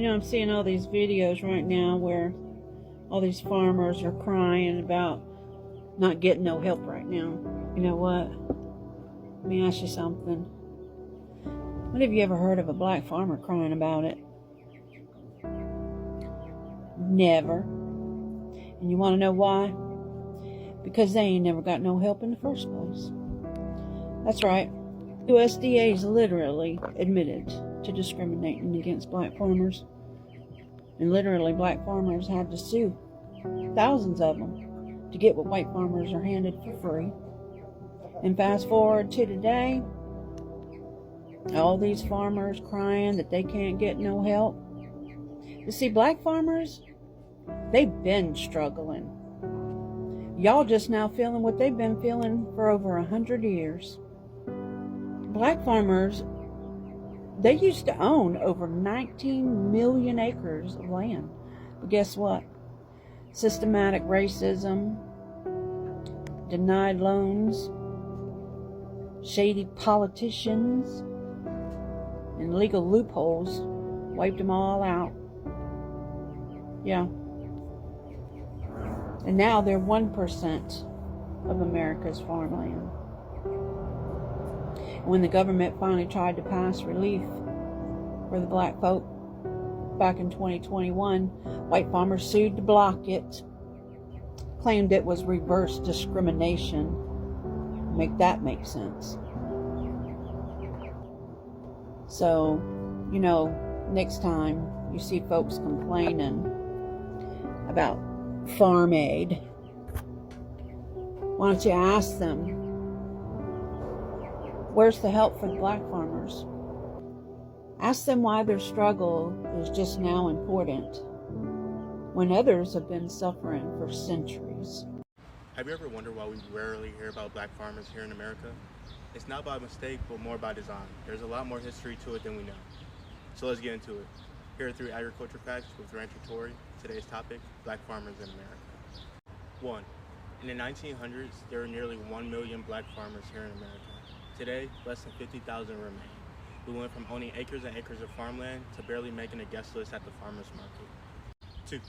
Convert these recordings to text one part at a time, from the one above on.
I'm seeing all these videos right now where all these farmers are crying about not getting no help right now. You know what? Let me ask you something. When have you ever heard of a black farmer crying about it? Never. And you want to know why? Because they ain't never got no help in the first place. That's right. USDA's literally admitted to discriminating against black farmers. And literally black farmers had to sue, thousands of them, to get what white farmers are handed for free. And fast forward to today, all these farmers crying that they can't get no help. You see, black farmers, they've been struggling. Y'all just now feeling what they've been feeling for over 100 years. Black farmers, they used to own over 19 million acres of land. But guess what? Systematic racism, denied loans, shady politicians, and legal loopholes wiped them all out. Yeah. And now they're 1% of America's farmland. When the government finally tried to pass relief for the black folk back in 2021, white farmers sued to block it, claimed it was reverse discrimination. Make that make sense. So, next time you see folks complaining about farm aid, why don't you ask them, where's the help for the black farmers? Ask them why their struggle is just now important when others have been suffering for centuries. Have you ever wondered why we rarely hear about black farmers here in America? It's not by mistake, but more by design. There's a lot more history to it than we know. So let's get into it. Here are 3 agriculture facts with Rancher Tory. Today's topic, black farmers in America. 1. In the 1900s, there were nearly 1 million black farmers here in America. Today, less than 50,000 remain. We went from owning acres and acres of farmland to barely making a guest list at the farmer's market. 2.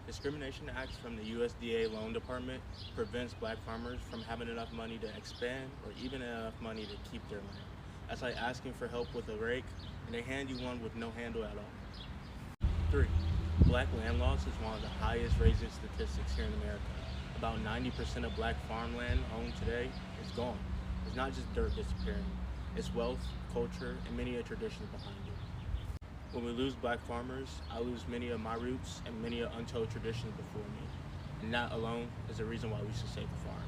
Discrimination acts from the USDA loan department prevents black farmers from having enough money to expand or even enough money to keep their land. That's like asking for help with a rake and they hand you one with no handle at all. 3. Black land loss is one of the highest raising statistics here in America. About 90% of black farmland owned today is gone. It's not just dirt disappearing. It's wealth, culture, and many a tradition behind it. When we lose black farmers, I lose many of my roots and many untold traditions before me. And that alone is a reason why we should save the farms.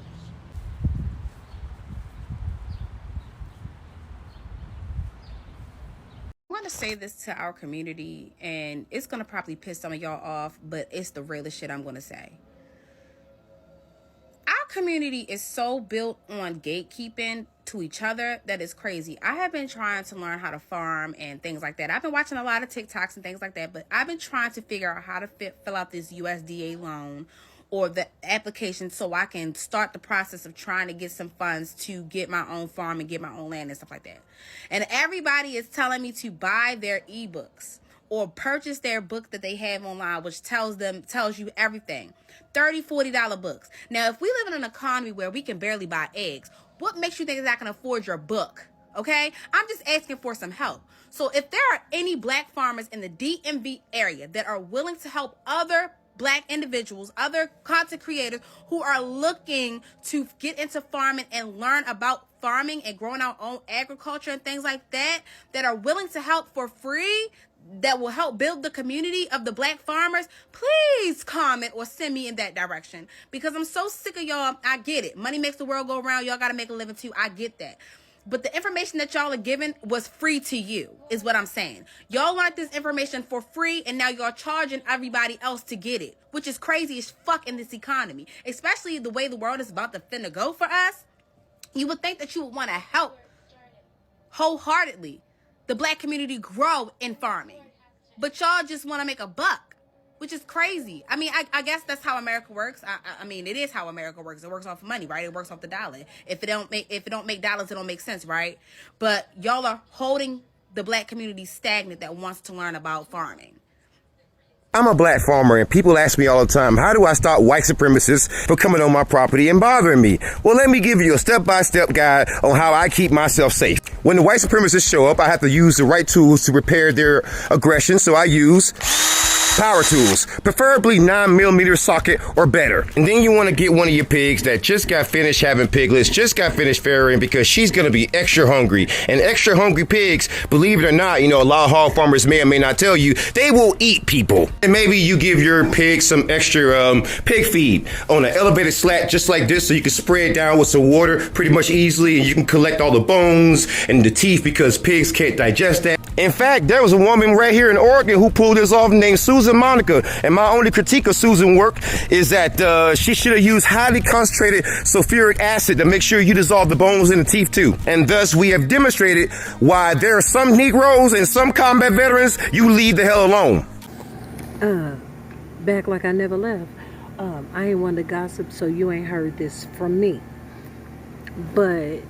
I want to say this to our community, and it's going to probably piss some of y'all off, but it's the realest shit I'm going to say. Our community is so built on gatekeeping to each other that is crazy. I have been trying to learn how to farm and things like that. I've been watching a lot of TikToks and things like that, but I've been trying to figure out how to fill out this USDA loan or the application so I can start the process of trying to get some funds to get my own farm and get my own land and stuff like that. And everybody is telling me to buy their ebooks or purchase their book that they have online, which tells you everything. $30, $40 books. Now, if we live in an economy where we can barely buy eggs, what makes you think that I can afford your book? Okay? I'm just asking for some help. So if there are any black farmers in the DMV area that are willing to help other black individuals, other content creators who are looking to get into farming and learn about farming and growing our own agriculture and things like that, that are willing to help for free, that will help build the community of the black farmers, please comment or send me in that direction, because I'm so sick of y'all. I get it. Money makes the world go around. Y'all got to make a living too. I get that. But the information that y'all are giving was free to you, is what I'm saying. Y'all learned this information for free, and now y'all charging everybody else to get it, which is crazy as fuck in this economy, especially the way the world is about to finna go for us. You would think that you would want to help wholeheartedly the black community grow in farming, but y'all just want to make a buck, which is crazy. I mean, I guess that's how America works. I mean, it is how America works. It works off of money, right? It works off the dollar. If it don't make dollars, it don't make sense, right? But y'all are holding the black community stagnant that wants to learn about farming. I'm a black farmer, and people ask me all the time, how do I stop white supremacists from coming on my property and bothering me? Well, let me give you a step-by-step guide on how I keep myself safe. When the white supremacists show up, I have to use the right tools to repair their aggression, so I use power tools, preferably 9mm socket or better. And then you want to get one of your pigs that just got finished having piglets, just got finished farrowing, because she's going to be extra hungry. And extra hungry pigs, believe it or not, a lot of hog farmers may or may not tell you, they will eat people. And maybe you give your pig some extra pig feed on an elevated slat just like this, so you can spray it down with some water pretty much easily, and you can collect all the bones and the teeth, because pigs can't digest that. In fact, there was a woman right here in Oregon who pulled this off named Susan Monica. And my only critique of Susan's work is that she should have used highly concentrated sulfuric acid to make sure you dissolve the bones in the teeth too. And thus we have demonstrated why there are some Negroes and some combat veterans you leave the hell alone. Back like I never left. I ain't one to gossip, so you ain't heard this from me. But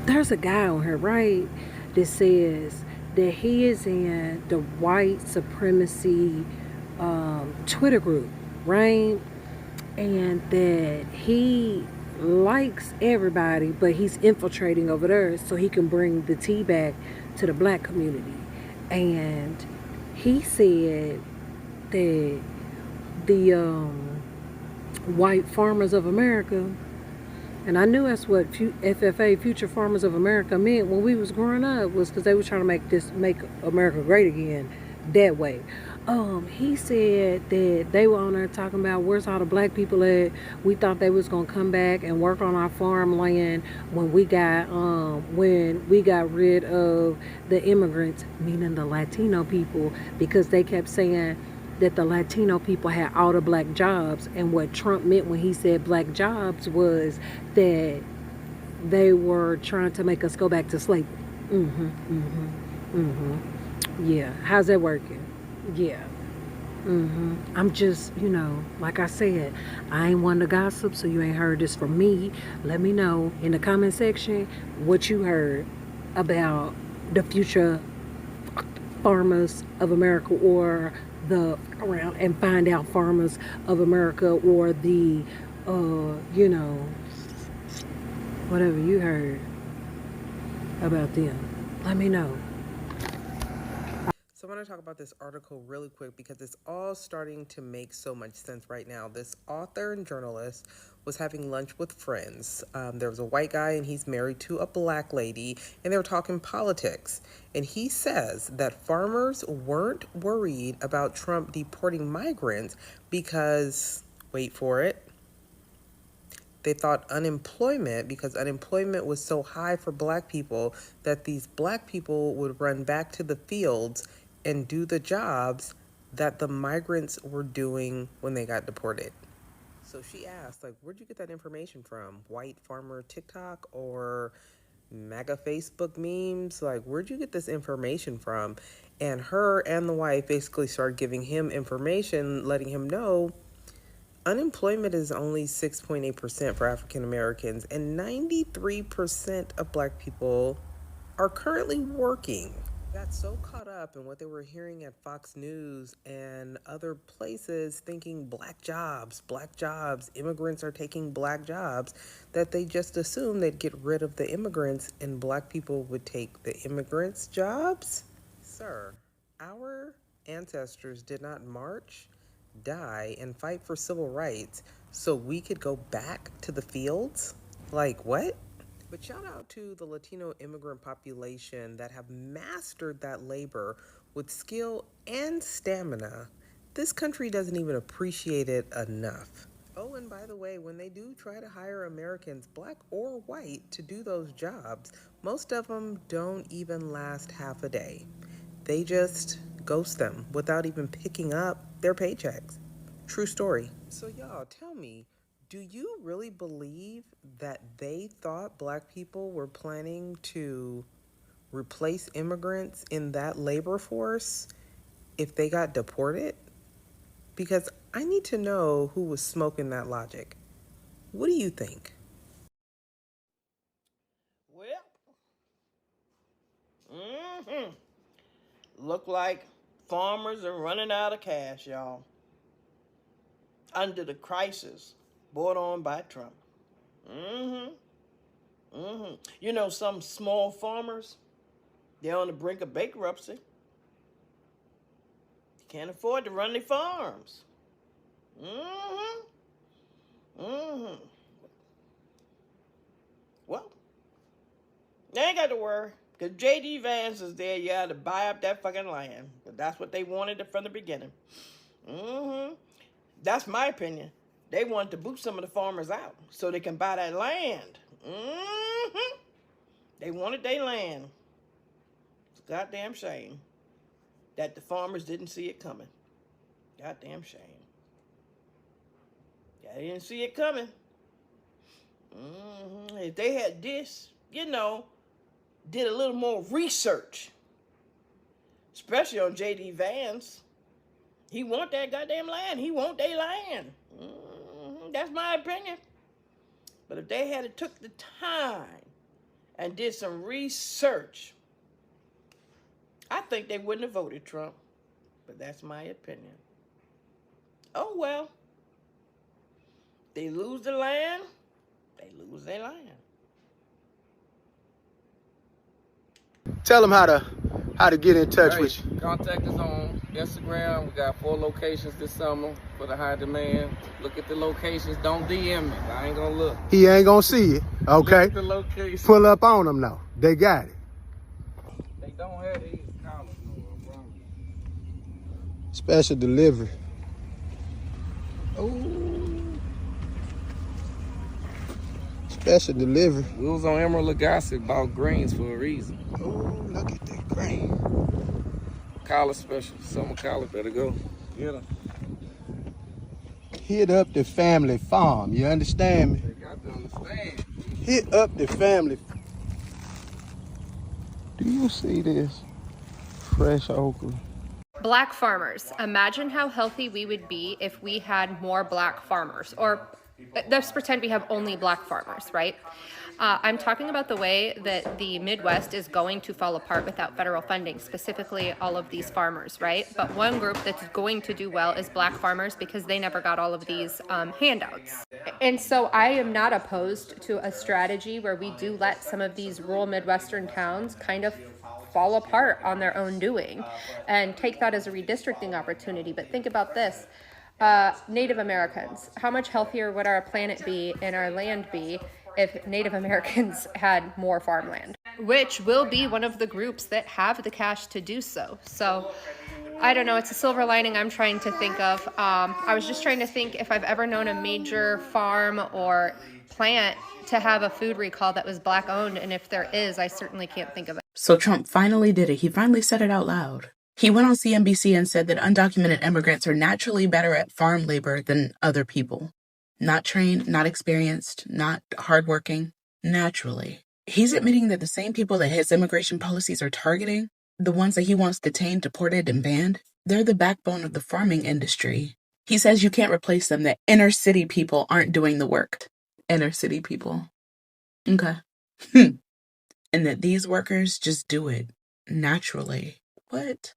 there's a guy on here, right, that says that he is in the white supremacy Twitter group, right? And that he likes everybody, but he's infiltrating over there so he can bring the tea back to the black community. And he said that the white farmers of America, and I knew that's what FFA, Future Farmers of America, meant when we was growing up, was because they was trying to make America great again that way. He said that they were on there talking about where's all the black people at. We thought they was gonna come back and work on our farmland when we got rid of the immigrants, meaning the Latino people, because they kept saying that the Latino people had all the black jobs. And what Trump meant when he said black jobs was that they were trying to make us go back to slavery. Yeah, how's that working? Yeah. I'm just, like I said, I ain't one to gossip, so you ain't heard this from me. Let me know in the comment section what you heard about the future farmers of America, or and find out farmers of America, or the whatever you heard about them. Let me know. So I want to talk about this article really quick because it's all starting to make so much sense right now. This author and journalist was having lunch with friends. There was a white guy and he's married to a black lady, and they were talking politics. And he says that farmers weren't worried about Trump deporting migrants because, wait for it, they thought because unemployment was so high for black people, that these black people would run back to the fields and do the jobs that the migrants were doing when they got deported. So she asked, where'd you get that information from? White farmer TikTok or MAGA Facebook memes? Where'd you get this information from? And her and the wife basically started giving him information, letting him know unemployment is only 6.8% for African Americans, and 93% of black people are currently working. Got so caught up in what they were hearing at Fox News and other places, thinking black jobs, immigrants are taking black jobs, that they just assumed they'd get rid of the immigrants and black people would take the immigrants' jobs. Sir, our ancestors did not march, die, and fight for civil rights so we could go back to the fields? What? But shout out to the Latino immigrant population that have mastered that labor with skill and stamina. This country doesn't even appreciate it enough. Oh, and by the way, when they do try to hire Americans, black or white, to do those jobs, most of them don't even last half a day. They just ghost them without even picking up their paychecks. True story. So y'all, tell me, do you really believe that they thought black people were planning to replace immigrants in that labor force if they got deported? Because I need to know who was smoking that logic. What do you think? Well, look like Farmers are running out of cash, y'all. Under the crisis brought on by Trump. You know, some small farmers, they're on the brink of bankruptcy. Can't afford to run their farms. Well, they ain't got to worry, because J.D. Vance is there. You had to buy up that fucking land. That's what they wanted from the beginning. That's my opinion. They wanted to boot some of the farmers out so they can buy that land. They wanted their land. It's a goddamn shame that the farmers didn't see it coming. Goddamn shame. Yeah, they didn't see it coming. If they had this, you know, did a little more research, especially on J.D. Vance. He want that goddamn land. He want their land. That's my opinion. But if they had took the time and did some research, I think they wouldn't have voted Trump. But that's my opinion. Oh, well. They lose the land, they lose their land. Tell them how to get in touch with you. Contact us on Instagram. We got 4 locations this summer for the high demand. Look at the locations. Don't DM me. I ain't gonna look. He ain't gonna see it. Okay. Look at the location. Pull up on them though. They got it. They don't have these collars no more. Special delivery. Special delivery. We was on Emerald Lagasse, bought greens for a reason. Oh, look at that green. Collar special. Summer collar better go. Get them. Hit up the family farm. You understand me? They got to understand. Hit up the family. Do you see this? Fresh okra. Black farmers. Imagine how healthy we would be if we had more black farmers. Or let's pretend we have only black farmers, right? I'm talking about the way that the Midwest is going to fall apart without federal funding, specifically all of these farmers, right? But one group that's going to do well is black farmers because they never got all of these handouts. And so I am not opposed to a strategy where we do let some of these rural Midwestern towns kind of fall apart on their own doing and take that as a redistricting opportunity. But think about this. Native Americans, how much healthier would our planet be and our land be if Native Americans had more farmland, which will be one of the groups that have the cash to do so. So I don't know, it's a silver lining I'm trying to think of. I was just trying to think if I've ever known a major farm or plant to have a food recall that was black owned, and if there is, I certainly can't think of it. So Trump finally did it. He finally said it out loud. He went on CNBC and said that undocumented immigrants are naturally better at farm labor than other people. Not trained, not experienced, not hardworking, naturally. He's admitting that the same people that his immigration policies are targeting, the ones that he wants detained, deported, and banned, they're the backbone of the farming industry. He says you can't replace them, that inner city people aren't doing the work. Inner city people. Okay. And that these workers just do it naturally. What?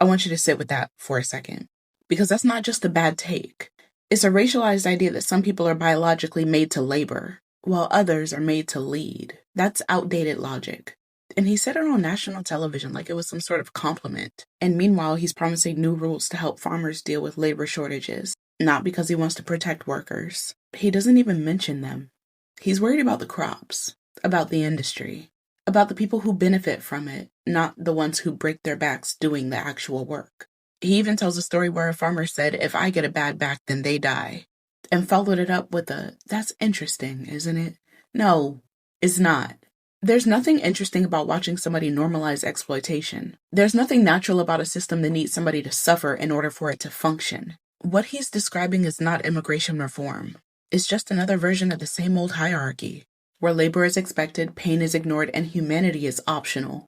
I want you to sit with that for a second, because that's not just a bad take. It's a racialized idea that some people are biologically made to labor, while others are made to lead. That's outdated logic. And he said it on national television like it was some sort of compliment. And meanwhile, he's promising new rules to help farmers deal with labor shortages, not because he wants to protect workers. He doesn't even mention them. He's worried about the crops, about the industry, about the people who benefit from it, not the ones who break their backs doing the actual work. He even tells a story where a farmer said, if I get a bad back, then they die. And followed it up with a, that's interesting, isn't it? No, it's not. There's nothing interesting about watching somebody normalize exploitation. There's nothing natural about a system that needs somebody to suffer in order for it to function. What he's describing is not immigration reform. It's just another version of the same old hierarchy, where labor is expected, pain is ignored, and humanity is optional.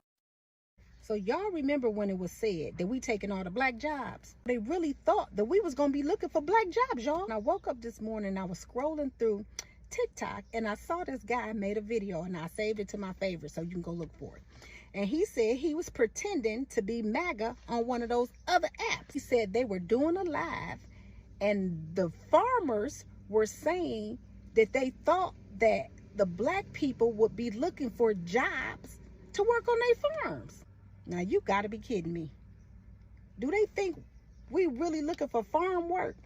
So y'all remember when it was said that we taking all the black jobs? They really thought that we was going to be looking for black jobs, y'all. And I woke up this morning and I was scrolling through TikTok and I saw this guy made a video and I saved it to my favorite so you can go look for it. And he said he was pretending to be MAGA on one of those other apps. He said they were doing a live and the farmers were saying that they thought that the black people would be looking for jobs to work on their farms. Now you gotta be kidding me. Do they think we really looking for farm work?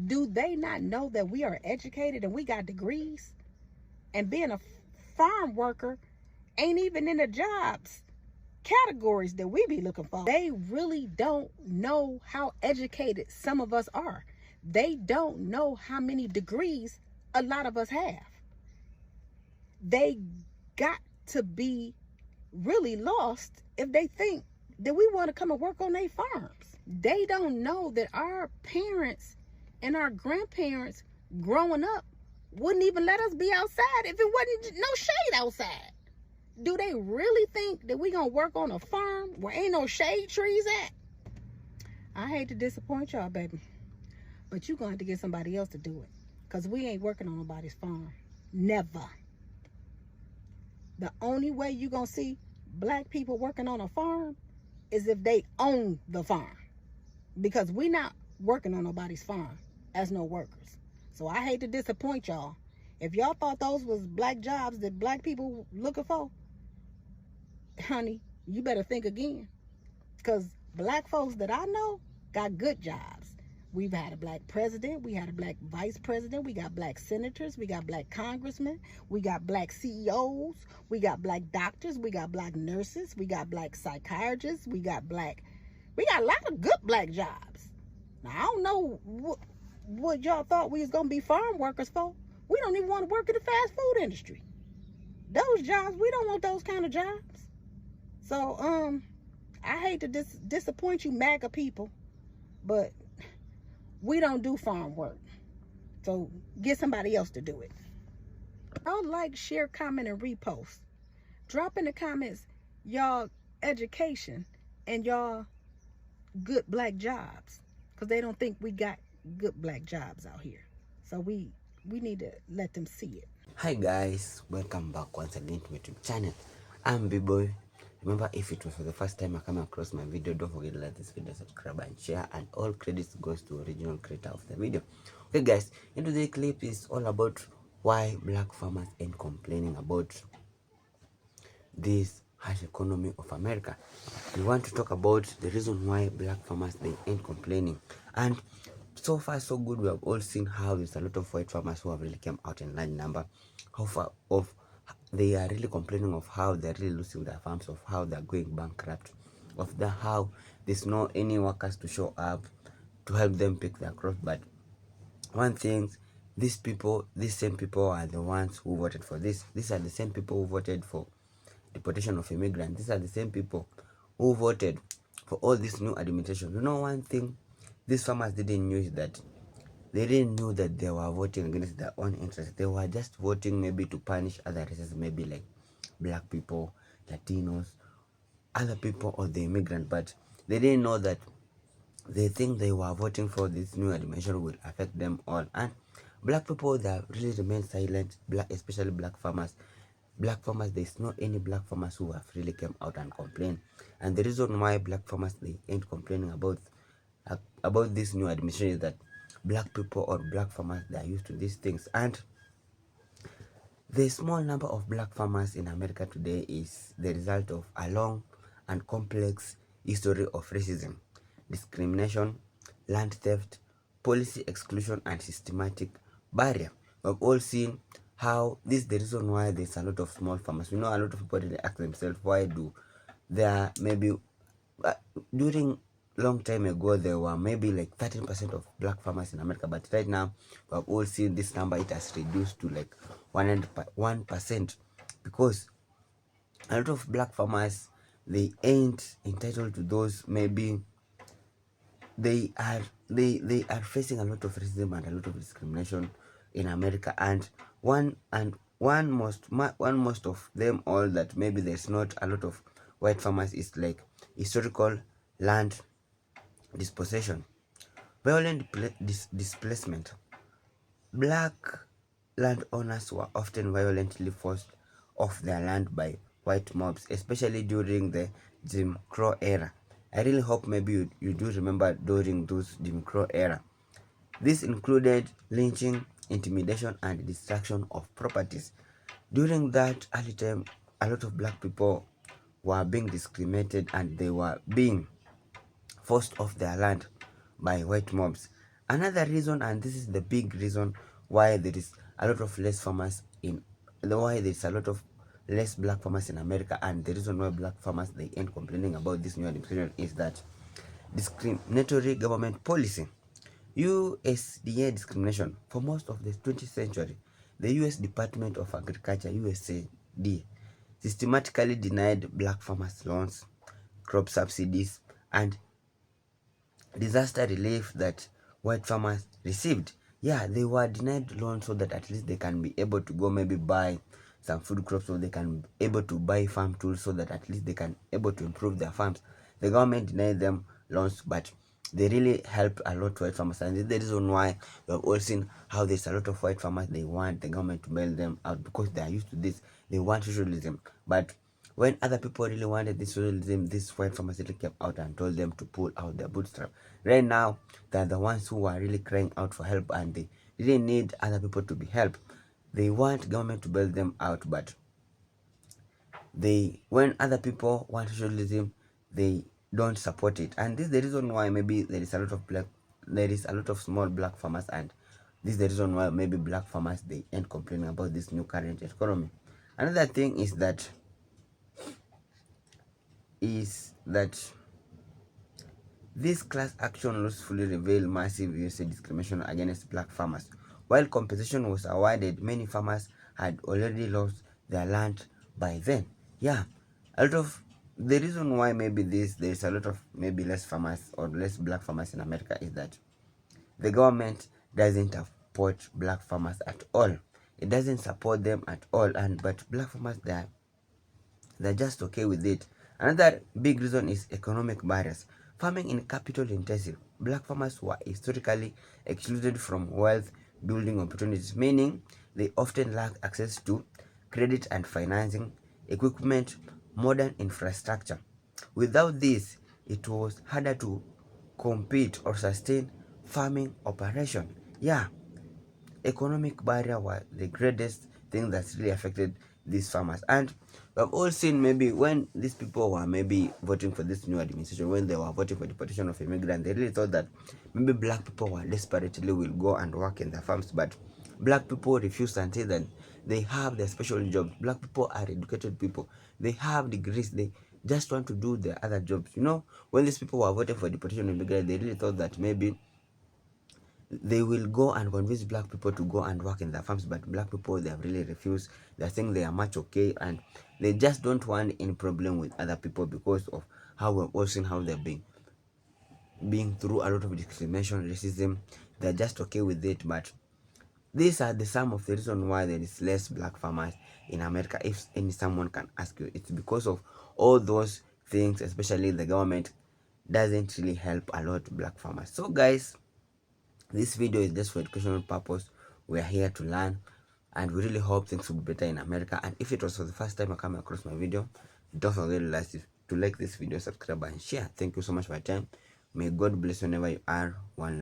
Do they not know that we are educated and we got degrees? And being a farm worker ain't even in the jobs categories that we be looking for. They really don't know how educated some of us are. They don't know how many degrees a lot of us have. They got to be really lost if they think that we want to come and work on their farms. They don't know that our parents and our grandparents growing up wouldn't even let us be outside if it wasn't no shade outside. Do they really think that we gonna work on a farm where ain't no shade trees at? I hate to disappoint y'all, baby, but you gonna have to get somebody else to do it, because we ain't working on nobody's farm. Never. The only way you gonna see black people working on a farm is if they own the farm, because we not working on nobody's farm as no workers. So I hate to disappoint y'all. If y'all thought those was black jobs that black people looking for, honey, you better think again, because black folks that I know got good jobs. We've had a black president, we had a black vice president, we got black senators, we got black congressmen, we got black CEOs, we got black doctors, we got black nurses, we got black psychiatrists, we got a lot of good black jobs. Now I don't know what y'all thought we was gonna be farm workers for. We don't even want to work in the fast food industry. Those jobs, we don't want those kind of jobs. So I hate to disappoint you MAGA people, but we don't do farm work. So get somebody else to do it. I'll like, share, comment, and repost. Drop in the comments y'all education and y'all good black jobs, because they don't think we got good black jobs out here. So we need to let them see it. Hi guys, welcome back once again to my YouTube channel. I'm B-Boy. Remember, if it was for the first time I come across my video, don't forget to like this video, subscribe and share, and all credits goes to original creator of the video. Okay guys, into the clip is all about why black farmers ain't complaining about this harsh economy of America. We want to talk about the reason why black farmers, they ain't complaining. And so far so good. We have all seen how there's a lot of white farmers who have really come out in large number, how far off they are really complaining of how they're really losing their farms, of how they're going bankrupt, of how there's no any workers to show up to help them pick their crops. But one thing, these same people are the ones who voted for this. These are the same people who voted for deportation of immigrants. These are the same people who voted for all this new administration. You know, one thing these farmers didn't know is that they didn't know that they were voting against their own interests. They were just voting maybe to punish other races, maybe like black people, Latinos, other people, or the immigrant. But they didn't know that they think they were voting for this new administration will affect them all. And black people that really remain silent, especially black farmers. Black farmers, there's not any black farmers who have really come out and complained. And the reason why black farmers, they ain't complaining about this new administration is that black people or black farmers, they are used to these things. And the small number of black farmers in America today is the result of a long and complex history of racism, discrimination, land theft, policy exclusion, and systematic barrier. We've all seen how this is the reason why there's a lot of small farmers. We know a lot of people really ask themselves, why do there maybe during long time ago there were maybe like 13% of black farmers in America, but right now we have all seen this number, it has reduced to like 1%, because a lot of black farmers, they ain't entitled to those. Maybe they are facing a lot of racism and a lot of discrimination in America. And most of them all, that maybe there's not a lot of white farmers, is like historical land dispossession, violent displacement. Black landowners were often violently forced off their land by white mobs, especially during the Jim Crow era. I really hope maybe you do remember during those Jim Crow era. This included lynching, intimidation, and destruction of properties. During that early time, a lot of black people were being discriminated and they were being forced off their land by white mobs. Another reason, and this is the big reason why there is a lot of less farmers in why there is a lot of less black farmers in America, and the reason why black farmers they end complaining about this new administration is that discriminatory government policy. USDA discrimination. For most of the 20th century, the US Department of Agriculture, USAID, systematically denied black farmers loans, crop subsidies, and disaster relief that white farmers received. Yeah, they were denied loans so that at least they can be able to go maybe buy some food crops, so they can be able to buy farm tools, so that at least they can able to improve their farms. The government denied them loans, but they really helped a lot white farmers, and this is the reason why we have all seen how there's a lot of white farmers, they want the government to bail them out because they are used to this. They want socialism, but when other people really wanted this socialism, these white farmers really came out and told them to pull out their bootstrap. Right now, they're the ones who are really crying out for help, and they really need other people to be helped. They want government to bail them out, but when other people want socialism, they don't support it. And this is the reason why maybe there is a lot of small black farmers, and this is the reason why maybe black farmers they end complaining about this new current economy. Another thing is that this class action laws fully reveal massive USA discrimination against black farmers. While compensation was awarded, many farmers had already lost their land by then. Yeah, a lot of the reason why maybe there is a lot of maybe less farmers or less black farmers in America is that the government doesn't support black farmers at all. It doesn't support them at all, but black farmers they're just okay with it. Another big reason is economic barriers. Farming in capital intensive, black farmers were historically excluded from wealth building opportunities, meaning they often lack access to credit and financing, equipment, modern infrastructure. Without this, it was harder to compete or sustain farming operation. Yeah, economic barrier were the greatest thing that's really affected these farmers. And we have all seen maybe when these people were maybe voting for this new administration, when they were voting for deportation of immigrants, they really thought that maybe black people were desperately will go and work in their farms, but black people refused and said that they have their special jobs. Black people are educated people, they have degrees, they just want to do their other jobs. When these people were voting for deportation of immigrants, they really thought that maybe they will go and convince black people to go and work in their farms, but black people they have really refused. They're saying they are much okay, and they just don't want any problem with other people because of how we've all seen how they're being through a lot of discrimination, racism. They're just okay with it, but these are the some of the reason why there is less black farmers in America. If someone can ask you, it's because of all those things, especially the government doesn't really help a lot black farmers. So guys, this video is just for educational purpose. We are here to learn, and we really hope things will be better in America. And if it was for the first time I come across my video, don't forget to like this video, subscribe, and share. Thank you so much for your time. May God bless you whenever you are. One